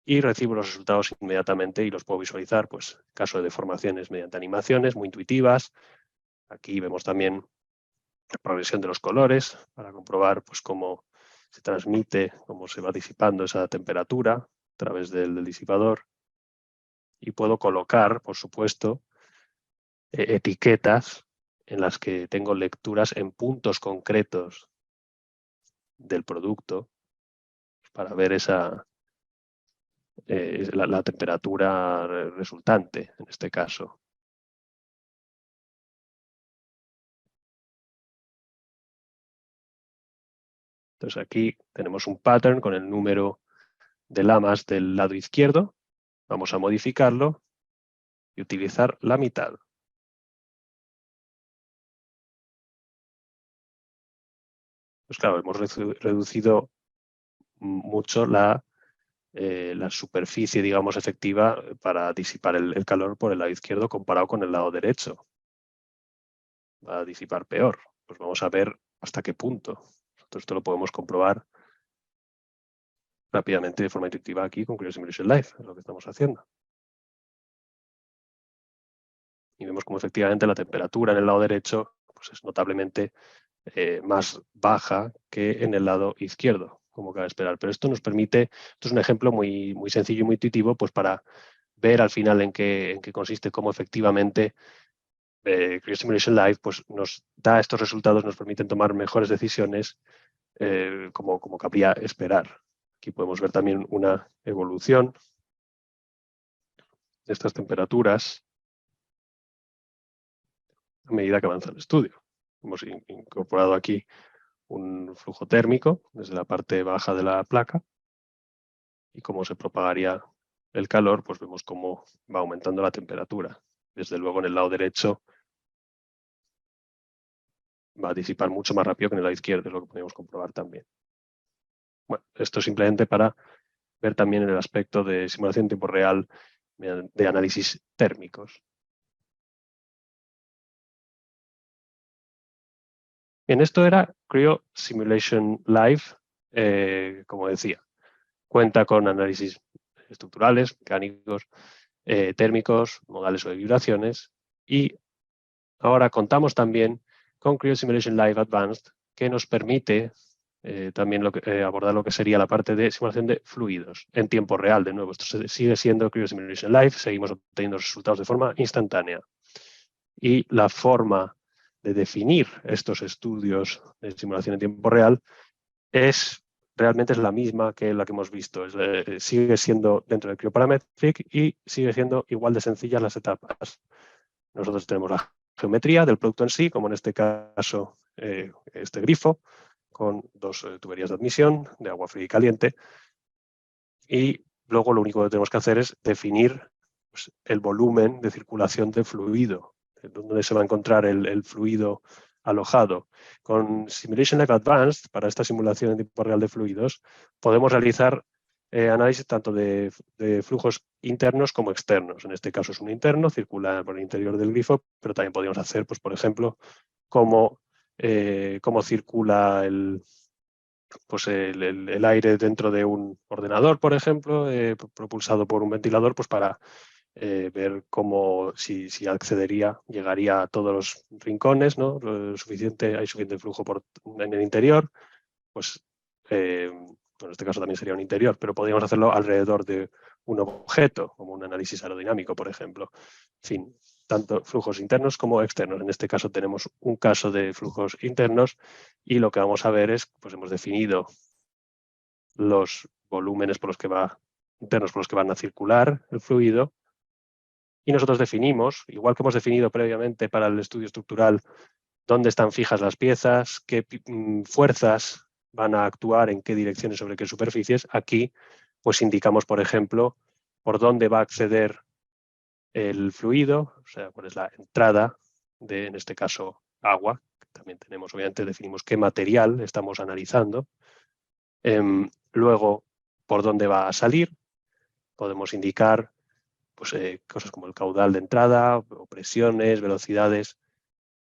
y recibo los resultados inmediatamente y los puedo visualizar, pues, en caso de deformaciones mediante animaciones muy intuitivas. Aquí vemos también la progresión de los colores para comprobar pues, cómo se transmite, cómo se va disipando esa temperatura a través del disipador. Y puedo colocar, por supuesto, etiquetas en las que tengo lecturas en puntos concretos del producto para ver la temperatura resultante en este caso. Entonces aquí tenemos un pattern con el número de lamas del lado izquierdo. Vamos a modificarlo y utilizar la mitad. Pues claro, hemos reducido mucho la superficie, digamos, efectiva para disipar el calor por el lado izquierdo comparado con el lado derecho. Va a disipar peor. Pues vamos a ver hasta qué punto. Nosotros esto lo podemos comprobar rápidamente de forma intuitiva aquí con Creo Simulation Live, es lo que estamos haciendo. Y vemos como efectivamente la temperatura en el lado derecho pues es notablemente más baja que en el lado izquierdo, como cabe esperar. Pero esto nos permite, esto es un ejemplo muy, muy sencillo y muy intuitivo, pues para ver al final en qué consiste, cómo efectivamente Creo Simulation Live pues, nos da estos resultados, nos permiten tomar mejores decisiones como cabría esperar. Aquí podemos ver también una evolución de estas temperaturas a medida que avanza el estudio. Hemos incorporado aquí un flujo térmico desde la parte baja de la placa y cómo se propagaría el calor, pues vemos cómo va aumentando la temperatura. Desde luego en el lado derecho va a disipar mucho más rápido que en el lado izquierdo, es lo que podemos comprobar también. Bueno, esto simplemente para ver también el aspecto de simulación en tiempo real de análisis térmicos. Bien, esto era Creo Simulation Live, como decía. Cuenta con análisis estructurales, mecánicos, térmicos, modales o de vibraciones. Y ahora contamos también con Creo Simulation Live Advanced, que nos permite también abordar lo que sería la parte de simulación de fluidos en tiempo real. De nuevo, esto sigue siendo Creo Simulation Live, seguimos obteniendo resultados de forma instantánea. Y la forma de definir estos estudios de simulación en tiempo real realmente es la misma que la que hemos visto. Sigue siendo dentro del CryoParametric y sigue siendo igual de sencillas las etapas. Nosotros tenemos la geometría del producto en sí, como en este caso este grifo, con dos tuberías de admisión de agua fría y caliente. Y luego lo único que tenemos que hacer es definir pues, el volumen de circulación del fluido, donde se va a encontrar el fluido alojado. Con Simulation Live Advanced, para esta simulación en tiempo real de fluidos, podemos realizar análisis tanto de flujos internos como externos. En este caso es un interno, circula por el interior del grifo, pero también podríamos hacer, pues, por ejemplo, cómo circula el aire dentro de un ordenador, por ejemplo, propulsado por un ventilador, pues para ver cómo, si accedería, llegaría a todos los rincones, ¿no? Hay suficiente flujo en el interior, pues en este caso también sería un interior, pero podríamos hacerlo alrededor de un objeto, como un análisis aerodinámico, por ejemplo. En fin, tanto flujos internos como externos. En este caso tenemos un caso de flujos internos y lo que vamos a ver es, pues hemos definido los volúmenes internos por los que van a circular el fluido y nosotros definimos, igual que hemos definido previamente para el estudio estructural, dónde están fijas las piezas, qué fuerzas van a actuar en qué direcciones sobre qué superficies. Aquí pues indicamos, por ejemplo, por dónde va a acceder el fluido, o sea, cuál es la entrada de, en este caso, agua. También tenemos, obviamente, definimos qué material estamos analizando. Luego, por dónde va a salir. Podemos indicar pues, cosas como el caudal de entrada, o presiones, velocidades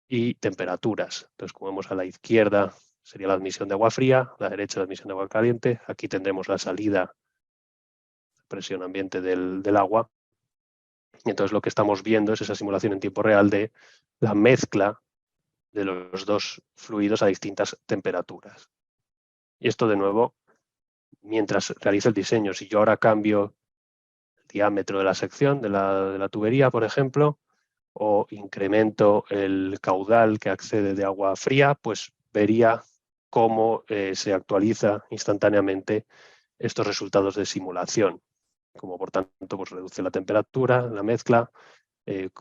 y temperaturas. Entonces, como vemos a la izquierda, sería la admisión de agua fría, a la derecha la admisión de agua caliente. Aquí tendremos la salida, presión ambiente del agua. Y entonces lo que estamos viendo es esa simulación en tiempo real de la mezcla de los dos fluidos a distintas temperaturas. Y esto, de nuevo, mientras realizo el diseño, si yo ahora cambio el diámetro de la sección de la tubería, por ejemplo, o incremento el caudal que accede de agua fría, pues vería cómo se actualiza instantáneamente estos resultados de simulación. Como por tanto, pues reduce la temperatura, la mezcla,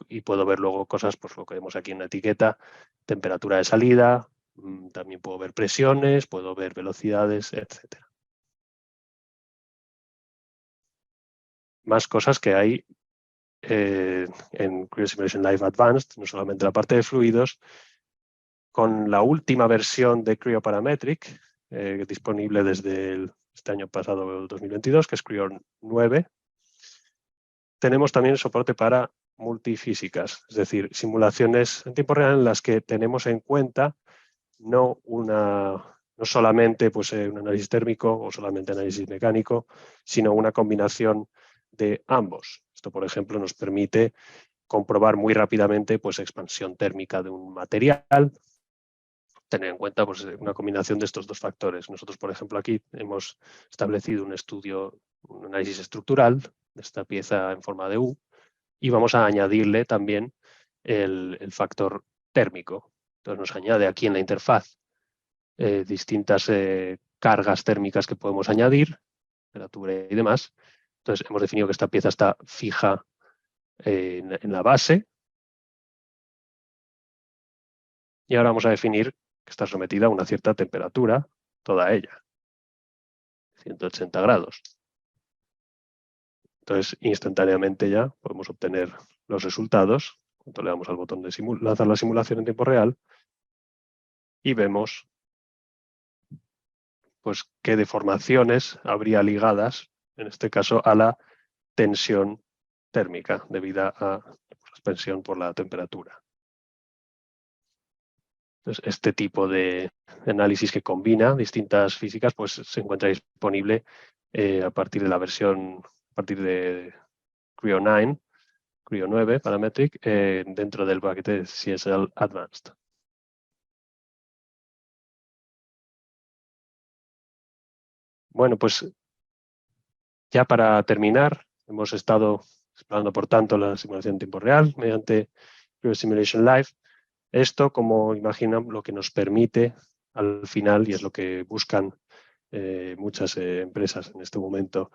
y puedo ver luego cosas, pues lo que vemos aquí en la etiqueta, temperatura de salida, también puedo ver presiones, puedo ver velocidades, etc. Más cosas que hay en Creo Simulation Live Advanced, no solamente la parte de fluidos, con la última versión de Creo Parametric, disponible desde este año pasado, 2022, que es Creo 9, tenemos también soporte para multifísicas, es decir, simulaciones en tiempo real en las que tenemos en cuenta no solamente pues, un análisis térmico o solamente análisis mecánico, sino una combinación de ambos. Esto, por ejemplo, nos permite comprobar muy rápidamente pues, expansión térmica de un material, tener en cuenta pues, una combinación de estos dos factores. Nosotros, por ejemplo, aquí hemos establecido un estudio, un análisis estructural de esta pieza en forma de U, y vamos a añadirle también el factor térmico. Entonces nos añade aquí en la interfaz distintas cargas térmicas que podemos añadir, temperatura y demás. Entonces hemos definido que esta pieza está fija en la base, y ahora vamos a definir que está sometida a una cierta temperatura, toda ella, 180 grados. Entonces, instantáneamente ya podemos obtener los resultados cuando le damos al botón de lanzar la simulación en tiempo real y vemos pues, qué deformaciones habría ligadas, en este caso, a la tensión térmica debida a la expansión por la temperatura. Entonces, este tipo de análisis que combina distintas físicas pues, se encuentra disponible a partir de la versión, a partir de Creo 9 Parametric, dentro del paquete CSL Advanced. Bueno, pues ya para terminar, hemos estado explorando, por tanto, la simulación en tiempo real mediante Creo Simulation Live. Esto, como imaginan, lo que nos permite al final, y es lo que buscan muchas empresas en este momento,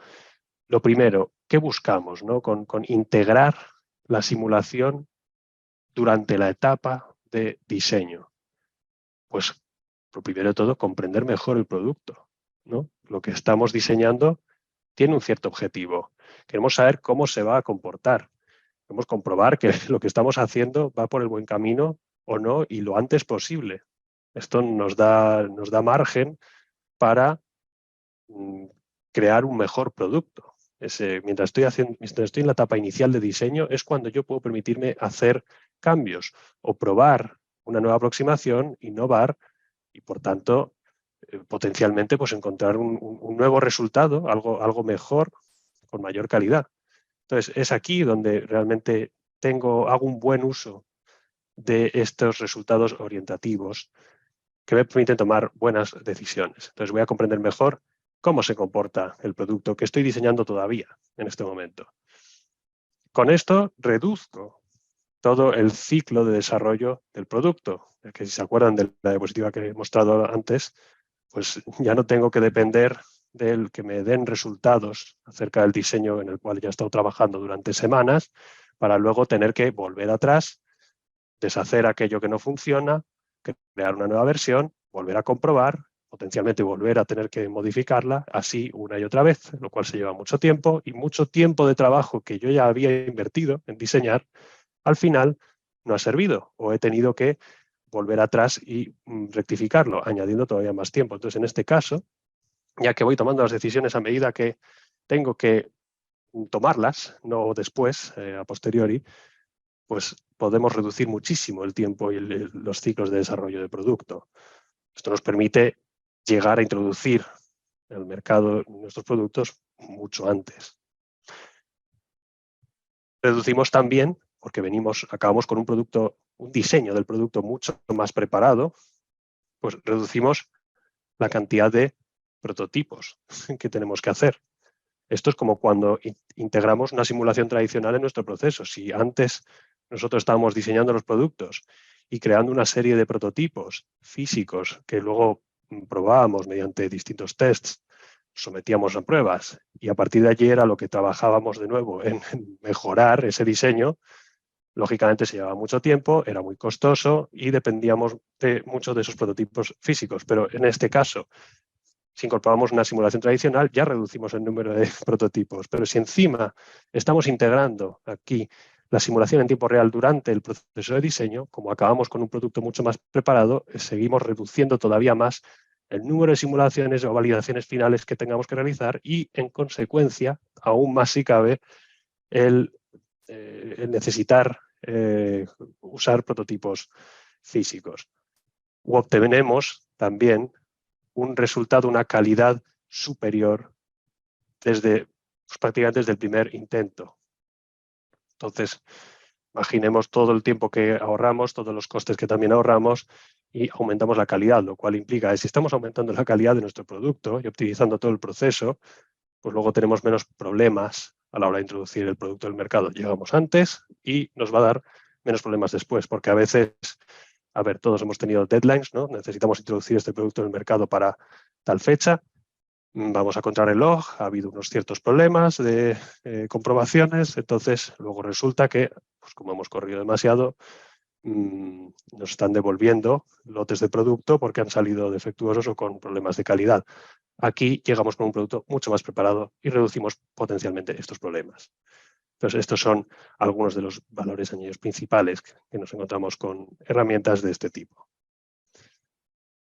lo primero, ¿qué buscamos, ¿no? Con integrar la simulación durante la etapa de diseño. Pues, lo primero de todo, comprender mejor el producto, ¿no? Lo que estamos diseñando tiene un cierto objetivo. Queremos saber cómo se va a comportar. Queremos comprobar que lo que estamos haciendo va por el buen camino o no, y lo antes posible. Esto nos da margen para crear un mejor producto. Mientras estoy en la etapa inicial de diseño, es cuando yo puedo permitirme hacer cambios o probar una nueva aproximación, innovar y, por tanto, potencialmente pues, encontrar un nuevo resultado, algo mejor, con mayor calidad. Entonces, es aquí donde realmente hago un buen uso de estos resultados orientativos que me permiten tomar buenas decisiones. Entonces, voy a comprender mejor cómo se comporta el producto que estoy diseñando todavía en este momento. Con esto reduzco todo el ciclo de desarrollo del producto, ya que si se acuerdan de la diapositiva que he mostrado antes, pues ya no tengo que depender del que me den resultados acerca del diseño en el cual ya he estado trabajando durante semanas, para luego tener que volver atrás, deshacer aquello que no funciona, crear una nueva versión, volver a comprobar, potencialmente volver a tener que modificarla, así una y otra vez, lo cual se lleva mucho tiempo, y mucho tiempo de trabajo que yo ya había invertido en diseñar, al final no ha servido, o he tenido que volver atrás y rectificarlo, añadiendo todavía más tiempo. Entonces, en este caso, ya que voy tomando las decisiones a medida que tengo que tomarlas, no después, a posteriori, pues podemos reducir muchísimo el tiempo y los ciclos de desarrollo de producto. Esto nos permite llegar a introducir en el mercado nuestros productos mucho antes. Reducimos también, porque acabamos con un diseño del producto mucho más preparado, pues reducimos la cantidad de prototipos que tenemos que hacer. Esto es como cuando integramos una simulación tradicional en nuestro proceso. Si antes nosotros estábamos diseñando los productos y creando una serie de prototipos físicos que luego probábamos mediante distintos tests, sometíamos a pruebas y a partir de allí era lo que trabajábamos de nuevo en mejorar ese diseño. Lógicamente se llevaba mucho tiempo, era muy costoso y dependíamos de muchos de esos prototipos físicos. Pero en este caso, si incorporamos una simulación tradicional, ya reducimos el número de prototipos. Pero si encima estamos integrando aquí la simulación en tiempo real durante el proceso de diseño, como acabamos con un producto mucho más preparado, seguimos reduciendo todavía más el número de simulaciones o validaciones finales que tengamos que realizar y, en consecuencia, aún más si cabe, el necesitar usar prototipos físicos. O obtenemos también un resultado, una calidad superior prácticamente desde el primer intento. Entonces, imaginemos todo el tiempo que ahorramos, todos los costes que también ahorramos y aumentamos la calidad, lo cual implica que si estamos aumentando la calidad de nuestro producto y optimizando todo el proceso, pues luego tenemos menos problemas a la hora de introducir el producto al mercado. Llegamos antes y nos va a dar menos problemas después, porque a veces, a ver, todos hemos tenido deadlines, ¿no? Necesitamos introducir este producto en el mercado para tal fecha. Vamos a contrarreloj, ha habido unos ciertos problemas de comprobaciones, entonces luego resulta que, pues como hemos corrido demasiado, nos están devolviendo lotes de producto porque han salido defectuosos o con problemas de calidad. Aquí llegamos con un producto mucho más preparado y reducimos potencialmente estos problemas. Entonces, estos son algunos de los valores añadidos principales que nos encontramos con herramientas de este tipo.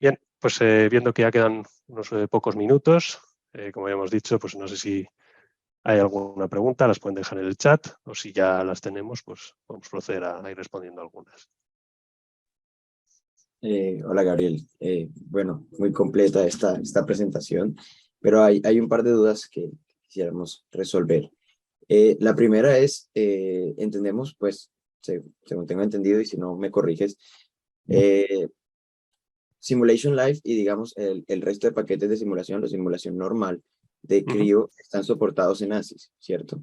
Bien, pues viendo que ya quedan unos pocos minutos, como ya hemos dicho, pues no sé si hay alguna pregunta, las pueden dejar en el chat o si ya las tenemos, pues vamos a proceder a ir respondiendo algunas. Hola Gabriel, bueno, muy completa esta presentación, pero hay un par de dudas que quisiéramos resolver. La primera es, entendemos, pues, según tengo entendido y si no me corriges, Simulation Live y digamos el resto de paquetes de simulación, la simulación normal de CRIO están soportados en ANSYS, ¿cierto?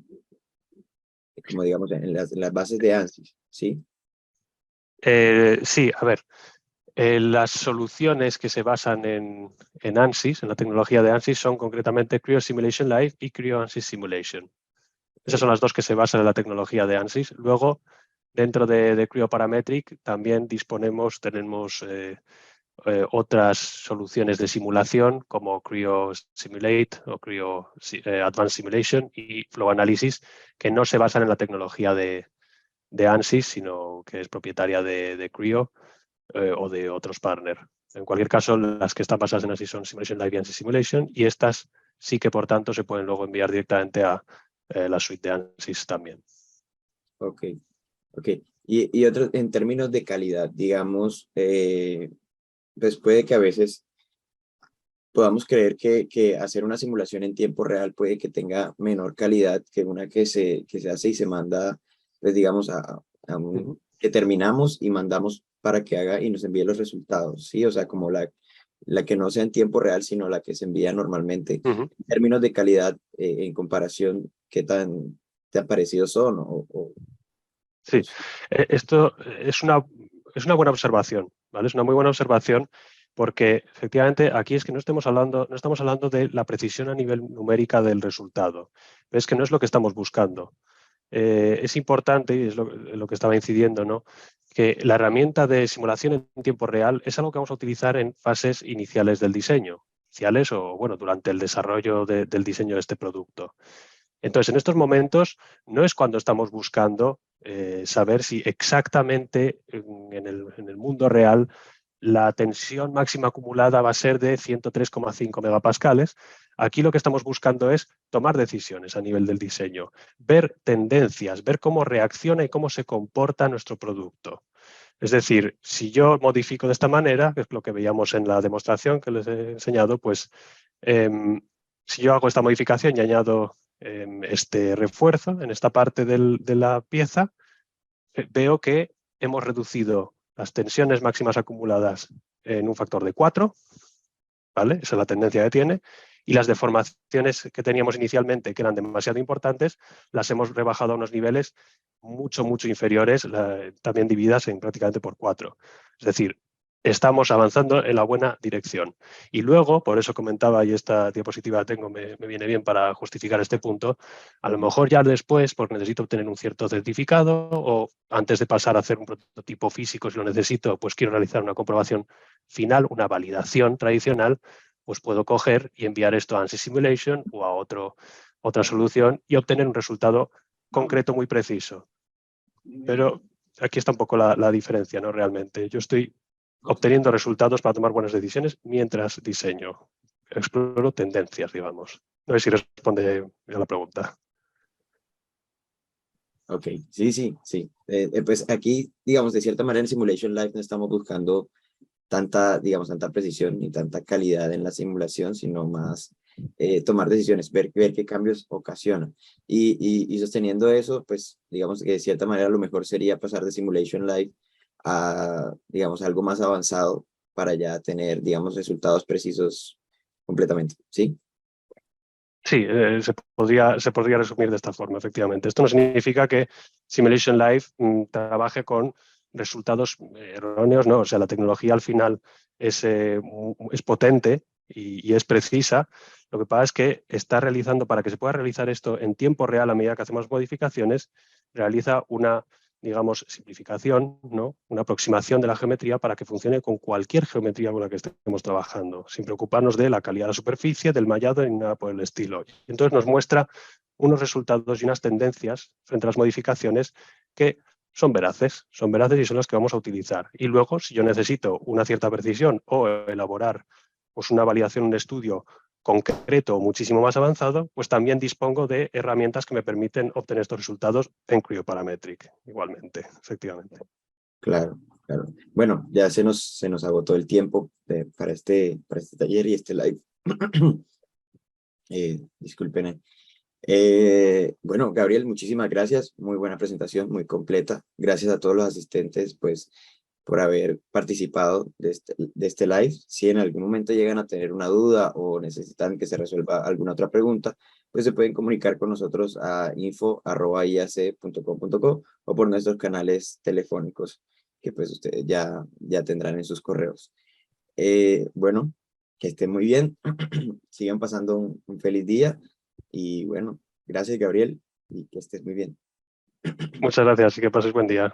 Como digamos en las bases de ANSYS, ¿sí? Sí, a ver. Las soluciones que se basan en ANSYS, en la tecnología de ANSYS, son concretamente Creo Simulation Live y Creo ANSYS Simulation. Esas son las dos que se basan en la tecnología de ANSYS. Luego, dentro de Creo Parametric, también tenemos otras soluciones de simulación como Creo Simulate o Creo Advanced Simulation y Flow Analysis, que no se basan en la tecnología de ANSYS, sino que es propietaria de Creo. O de otros partners. En cualquier caso, las que están basadas en ANSYS son Simulation Live y ANSYS Simulation, y estas sí que, por tanto, se pueden luego enviar directamente a la suite de ANSYS también. Ok. Y otro, en términos de calidad, digamos, pues puede que a veces podamos creer que hacer una simulación en tiempo real puede que tenga menor calidad que una que se hace y se manda, pues digamos, que terminamos y mandamos para que haga y nos envíe los resultados, ¿sí? O sea, como la que no sea en tiempo real, sino la que se envía normalmente. En términos de calidad, en comparación, ¿qué tan parecidos son? Sí, esto es una buena observación, ¿vale? Es una muy buena observación porque efectivamente aquí es que no estamos hablando de la precisión a nivel numérica del resultado. Es que no es lo que estamos buscando. Es importante, y es lo que estaba incidiendo, ¿no?, que la herramienta de simulación en tiempo real es algo que vamos a utilizar en fases iniciales del diseño, iniciales o, bueno, durante el desarrollo del diseño de este producto. Entonces, en estos momentos no es cuando estamos buscando saber si exactamente en el mundo real la tensión máxima acumulada va a ser de 103,5 megapascales. Aquí lo que estamos buscando es tomar decisiones a nivel del diseño, ver tendencias, ver cómo reacciona y cómo se comporta nuestro producto. Es decir, si yo modifico de esta manera, que es lo que veíamos en la demostración que les he enseñado, pues si yo hago esta modificación y añado este refuerzo en esta parte de la pieza, veo que hemos reducido las tensiones máximas acumuladas en un factor de 4, ¿vale? Esa es la tendencia que tiene. y las deformaciones que teníamos inicialmente, que eran demasiado importantes, las hemos rebajado a unos niveles mucho, mucho inferiores, también divididas en prácticamente por 4. Es decir, estamos avanzando en la buena dirección. Y luego, por eso comentaba, y esta diapositiva tengo, me viene bien para justificar este punto, a lo mejor ya después, porque necesito obtener un cierto certificado, o antes de pasar a hacer un prototipo físico, si lo necesito, pues quiero realizar una comprobación final, una validación tradicional, pues puedo coger y enviar esto a ANSYS Simulation o a otra solución y obtener un resultado concreto muy preciso. Pero aquí está un poco la diferencia, ¿no? Realmente, yo estoy obteniendo resultados para tomar buenas decisiones mientras diseño. Exploro tendencias, digamos. No sé si responde a la pregunta. Ok, sí, sí, sí. Pues aquí, digamos, de cierta manera en Simulation Live no estamos buscando tanta, digamos, tanta precisión ni tanta calidad en la simulación, sino más tomar decisiones, ver qué cambios ocasionan. Y sosteniendo eso, pues, digamos que de cierta manera lo mejor sería pasar de Simulation Live a, digamos, algo más avanzado para ya tener, digamos, resultados precisos completamente, ¿sí? Sí, se podría resumir de esta forma, efectivamente. Esto no significa que Simulation Live trabaje con resultados erróneos, no. O sea, la tecnología al final es potente y es precisa. Lo que pasa es que está realizando, para que se pueda realizar esto en tiempo real a medida que hacemos modificaciones, realiza una, digamos, simplificación, ¿no? Una aproximación de la geometría para que funcione con cualquier geometría con la que estemos trabajando, sin preocuparnos de la calidad de la superficie, del mallado ni nada por el estilo. Y entonces nos muestra unos resultados y unas tendencias frente a las modificaciones que son veraces y son las que vamos a utilizar. Y luego, si yo necesito una cierta precisión o elaborar pues, una validación, un estudio concreto muchísimo más avanzado, pues también dispongo de herramientas que me permiten obtener estos resultados en Cryoparametric, igualmente, efectivamente. Claro, claro. Bueno, ya se nos agotó el tiempo para este taller y este live. Disculpen. Bueno, Gabriel, muchísimas gracias. Muy buena presentación, muy completa. Gracias a todos los asistentes, pues, por haber participado de este live. Si en algún momento llegan a tener una duda o necesitan que se resuelva alguna otra pregunta, pues se pueden comunicar con nosotros a info@iac.com.co o por nuestros canales telefónicos que pues ustedes ya tendrán en sus correos. Bueno, que estén muy bien. Sigan pasando un feliz día. Y bueno, gracias Gabriel y que estés muy bien. Muchas gracias y que pases buen día.